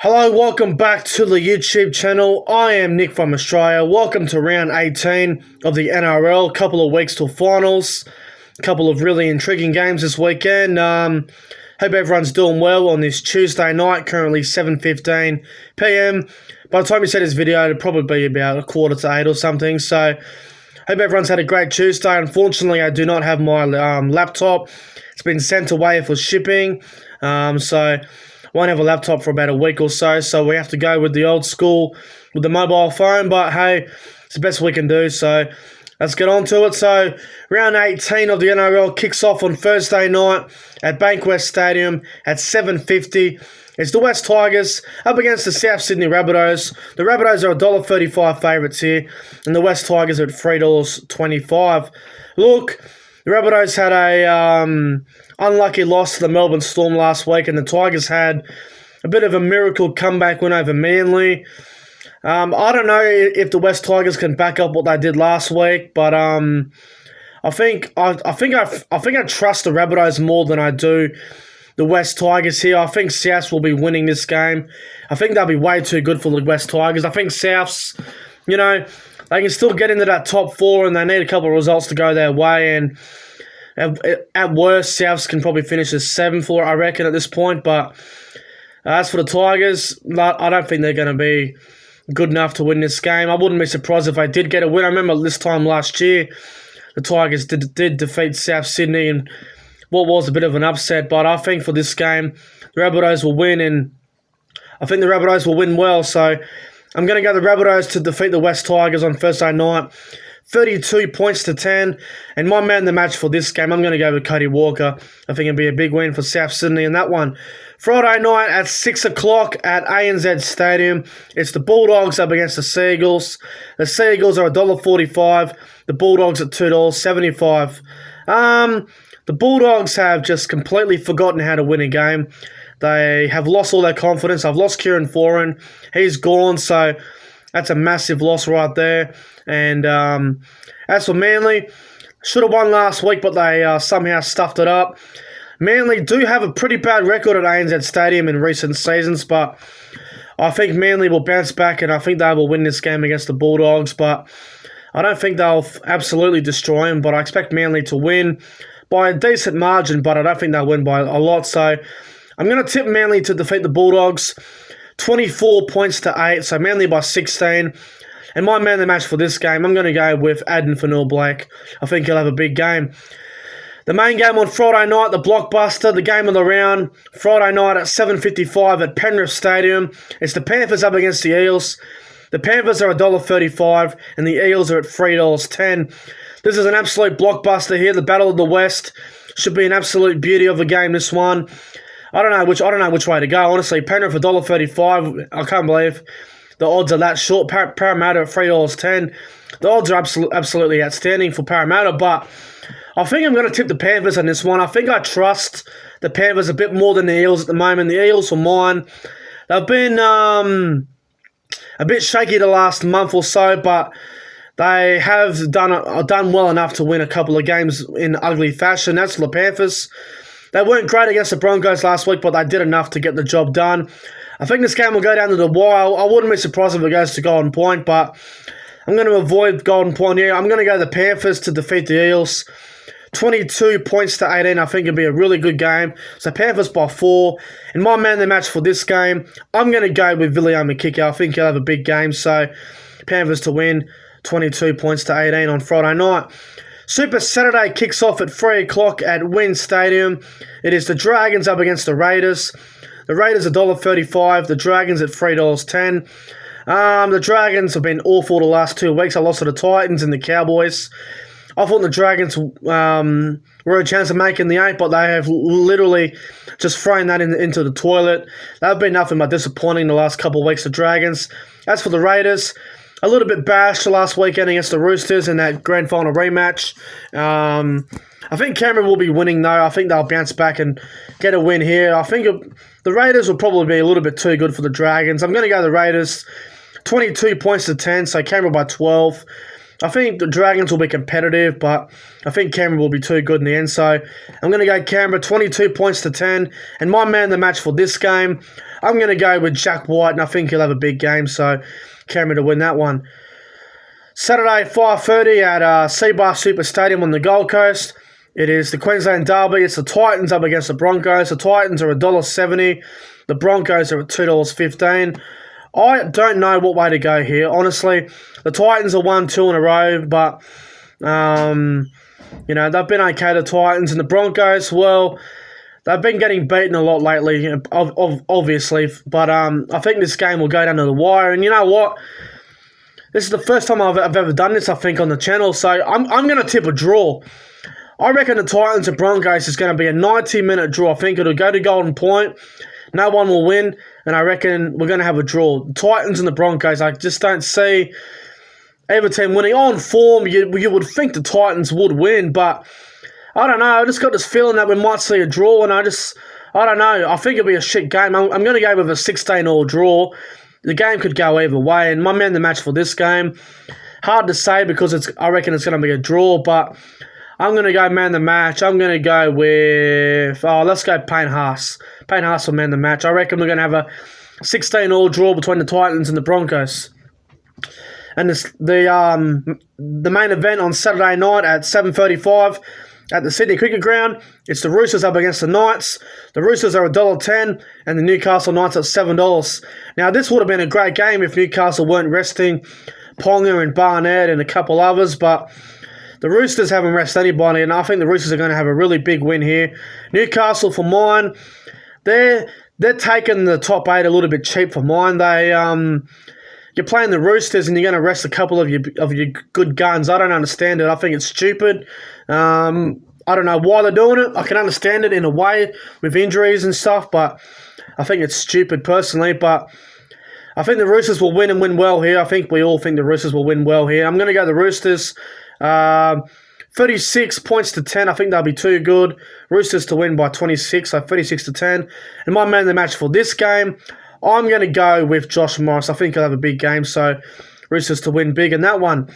Hello, welcome back to the YouTube channel. I am Nick from Australia. Welcome to round 18 of the NRL. Couple of weeks till finals. A couple of really intriguing games this weekend. Hope everyone's doing well on this Tuesday night, currently 7:15 PM. By the time you see this video, it'll probably be about 7:45 or something. So, hope everyone's had a great Tuesday. Unfortunately, I do not have my laptop. It's been sent away for shipping. So won't have a laptop for about a week or so we have to go with the old school, with the mobile phone, but hey, it's the best we can do, so let's get on to it. So, round 18 of the NRL kicks off on Thursday night at Bankwest Stadium at 7:50. It's the West Tigers up against the South Sydney Rabbitohs. The Rabbitohs are $1.35 favourites here, and the West Tigers are at $3.25. Look, the Rabbitohs had a unlucky loss to the Melbourne Storm last week, and the Tigers had a bit of a miracle comeback win over Manly. I don't know if the West Tigers can back up what they did last week, but I think I trust the Rabbitohs more than I do the West Tigers here. I think Souths will be winning this game. I think they'll be way too good for the West Tigers. I think Souths, they can still get into that top four, and they need a couple of results to go their way. And at worst, Souths can probably finish as 7th, I reckon, at this point. But as for the Tigers, I don't think they're going to be good enough to win this game. I wouldn't be surprised if they did get a win. I remember this time last year, the Tigers did defeat South Sydney in what was a bit of an upset. But I think for this game, the Rabbitohs will win, and I think the Rabbitohs will win well. So I'm going to go the Rabbitohs to defeat the West Tigers on Thursday night, 32 points to 10. And my man of the match for this game, I'm going to go with Cody Walker. I think it'll be a big win for South Sydney in that one. Friday night at 6 o'clock at ANZ Stadium, it's the Bulldogs up against the Seagulls. The Seagulls are $1.45. The Bulldogs at $2.75. The Bulldogs have just completely forgotten how to win a game. They have lost all their confidence. I've lost Kieran Foran. He's gone, so that's a massive loss right there. And as for Manly, should have won last week, but they somehow stuffed it up. Manly do have a pretty bad record at ANZ Stadium in recent seasons, but I think Manly will bounce back, and I think they will win this game against the Bulldogs. But I don't think they'll absolutely destroy them, but I expect Manly to win by a decent margin, but I don't think they'll win by a lot. So I'm going to tip Manly to defeat the Bulldogs, 24 points to 8, so Manly by 16. And my man of the match for this game, I'm going to go with Addin Fanua-Blake. I think he'll have a big game. The main game on Friday night, the blockbuster, the game of the round, Friday night at 7:55 at Penrith Stadium. It's the Panthers up against the Eels. The Panthers are $1.35, and the Eels are at $3.10. This is an absolute blockbuster here. The Battle of the West should be an absolute beauty of a game, this one. I don't know which way to go. Honestly, Penrith $1.35. I can't believe the odds are that short. Parramatta at $3.10. The odds are absolutely outstanding for Parramatta, but I think I'm going to tip the Panthers on this one. I think I trust the Panthers a bit more than the Eels at the moment. The Eels are mine. They've been a bit shaky the last month or so, but they have done well enough to win a couple of games in ugly fashion. That's for the Panthers. They weren't great against the Broncos last week, but they did enough to get the job done. I think this game will go down to the wire. I wouldn't be surprised if it goes to Golden Point, but I'm going to avoid Golden Point here. I'm going to go the Panthers to defeat the Eels. 22 points to 18. I think it'll be a really good game. So Panthers by 4. And my man of the match for this game, I'm going to go with Viliame Kikau. I think he'll have a big game. So Panthers to win, 22 points to 18 on Friday night. Super Saturday kicks off at 3 o'clock at WIN Stadium. It is the Dragons up against the Raiders. The Raiders $1.35. The Dragons at $3.10. The Dragons have been awful the last 2 weeks. I lost to the Titans and the Cowboys. I thought the Dragons were a chance of making the 8, but they have literally just thrown that into the toilet. They've been nothing but disappointing the last couple of weeks, the Dragons. As for the Raiders, a little bit bashed last weekend against the Roosters in that grand final rematch. I think Canberra will be winning, though. I think they'll bounce back and get a win here. I think the Raiders will probably be a little bit too good for the Dragons. I'm going to go the Raiders, 22 points to 10, so Canberra by 12. I think the Dragons will be competitive, but I think Canberra will be too good in the end. So I'm going to go Canberra 22 points to 10. And my man of the match for this game, I'm going to go with Jack White, and I think he'll have a big game. So Canberra to win that one. Saturday, 5:30 at Seabar Super Stadium on the Gold Coast. It is the Queensland Derby. It's the Titans up against the Broncos. The Titans are $1.70. The Broncos are at $2.15. I don't know what way to go here. Honestly, the Titans have won 2 in a row, but, they've been okay, the Titans. And the Broncos, well, they've been getting beaten a lot lately, obviously. But I think this game will go down to the wire. And you know what? This is the first time I've ever done this, I think, on the channel. So I'm going to tip a draw. I reckon the Titans and Broncos is going to be a 90-minute draw. I think it'll go to Golden Point. No one will win, and I reckon we're going to have a draw. The Titans and the Broncos, I just don't see either team winning. On form, you would think the Titans would win, but I don't know. I just got this feeling that we might see a draw, and I don't know. I think it'll be a shit game. I'm going to go with a 16-all draw. The game could go either way, and my man the match for this game, hard to say because I reckon it's going to be a draw, but I'm going to go man the match. I'm going to go with, let's go Payne Haas. Payne Haas will man the match. I reckon we're going to have a 16-all draw between the Titans and the Broncos. And the main event on Saturday night at 7:35 at the Sydney Cricket Ground, it's the Roosters up against the Knights. The Roosters are $1.10 and the Newcastle Knights at $7. Now, this would have been a great game if Newcastle weren't resting Ponga and Barnett and a couple others, but the Roosters haven't rested anybody, and I think the Roosters are going to have a really big win here. Newcastle, for mine, they're taking the top 8 a little bit cheap for mine. You're playing the Roosters and you're going to rest a couple of your good guns. I don't understand it. I think it's stupid. I don't know why they're doing it. I can understand it in a way with injuries and stuff, but I think it's stupid personally. But I think the Roosters will win and win well here. I think we all think the Roosters will win well here. I'm going to go the Roosters. 36 points to 10. I think they'll be too good. Roosters to win by 26, so 36 to 10. And my man of the match for this game, I'm going to go with Josh Morris. I think he'll have a big game, so Roosters to win big in that one.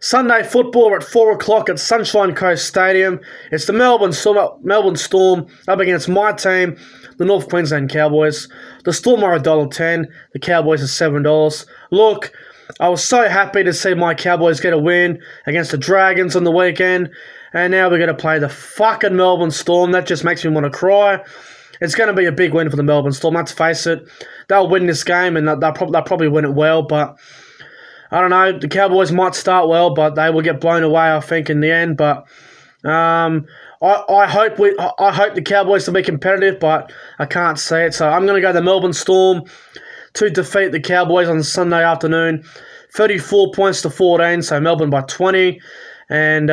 Sunday football at 4 o'clock at Sunshine Coast Stadium. It's the Melbourne Storm up against my team, the North Queensland Cowboys. The Storm are $1.10. The Cowboys are $7. Look, I was so happy to see my Cowboys get a win against the Dragons on the weekend, and now we're going to play the fucking Melbourne Storm. That just makes me want to cry. It's going to be a big win for the Melbourne Storm, let's face it. They'll win this game, and they'll probably win it well, but I don't know. The Cowboys might start well, but they will get blown away, I think, in the end. But I hope the Cowboys will be competitive, but I can't see it. So I'm going to go the Melbourne Storm to defeat the Cowboys on Sunday afternoon. 34 points to 14, so Melbourne by 20. And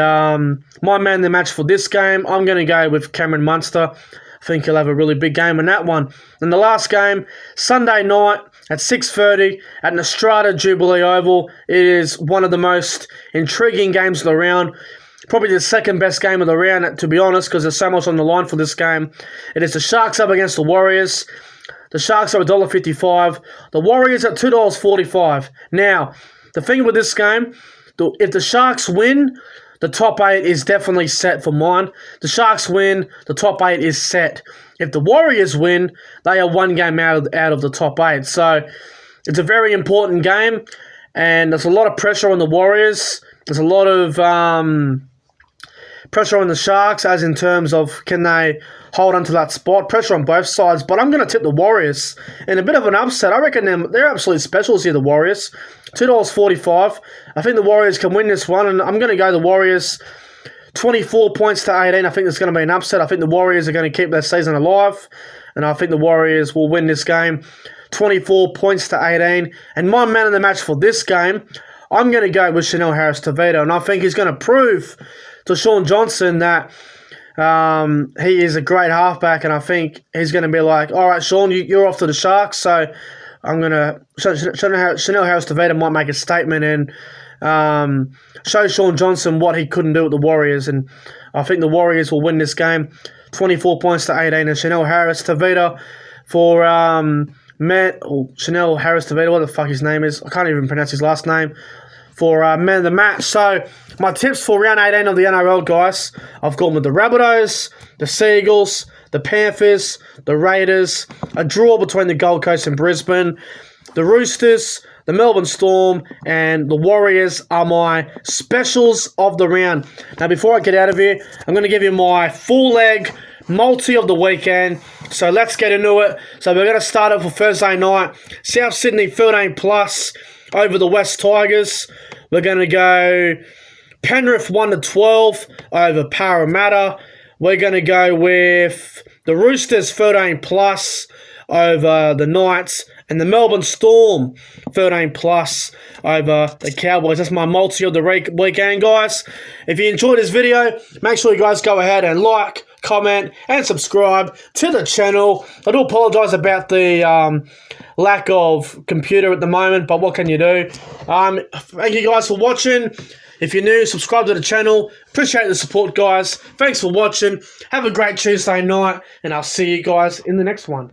my man the match for this game, I'm going to go with Cameron Munster. I think he'll have a really big game in that one. And the last game, Sunday night at 6:30 at Nostrada Jubilee Oval. It is one of the most intriguing games of the round. Probably the second best game of the round, to be honest, because there's so much on the line for this game. It is the Sharks up against the Warriors. The Sharks are $1.55. The Warriors at $2.45. Now, the thing with this game, if the Sharks win, the top 8 is definitely set for mine. The Sharks win, the top 8 is set. If the Warriors win, they are one game out of the top 8. So it's a very important game, and there's a lot of pressure on the Warriors. There's a lot of pressure on the Sharks, as in terms of can they hold on to that spot. Pressure on both sides, but I'm going to tip the Warriors in a bit of an upset. I reckon they're absolute specials here, the Warriors. $2.45. I think the Warriors can win this one, and I'm going to go the Warriors 24 points to 18. I think there's going to be an upset. I think the Warriors are going to keep their season alive, and I think the Warriors will win this game 24 points to 18. And my man of the match for this game, I'm going to go with Chanel Harris-Tavita, and I think he's going to prove to Sean Johnson that he is a great halfback, and I think he's going to be like, all right, Sean, you're off to the Sharks, so I'm going to... Chanel Harris-Tavita might make a statement and show Sean Johnson what he couldn't do with the Warriors, and I think the Warriors will win this game 24 points to 18, and Chanel Harris-Tavita for Chanel Harris-Tavita, what the fuck his name is, I can't even pronounce his last name, for man of the match. So my tips for round 18 of the NRL, guys, I've gone with the Rabbitohs, the Seagulls, the Panthers, the Raiders, a draw between the Gold Coast and Brisbane, the Roosters, the Melbourne Storm, and the Warriors are my specials of the round. Now, before I get out of here, I'm going to give you my full leg multi of the weekend. So let's get into it. So we're going to start it for Thursday night. South Sydney 13+ over the West Tigers. We're going to go Penrith 1-12 over Parramatta. We're going to go with the Roosters 13+ over the Knights, and the Melbourne Storm 13+ over the Cowboys. That's my multi of the weekend, guys. If you enjoyed this video, make sure you guys go ahead and like, comment, and subscribe to the channel. I do apologise about the lack of computer at the moment, but what can you do? Thank you guys for watching. If you're new, subscribe to the channel. Appreciate the support, guys. Thanks for watching. Have a great Tuesday night, and I'll see you guys in the next one.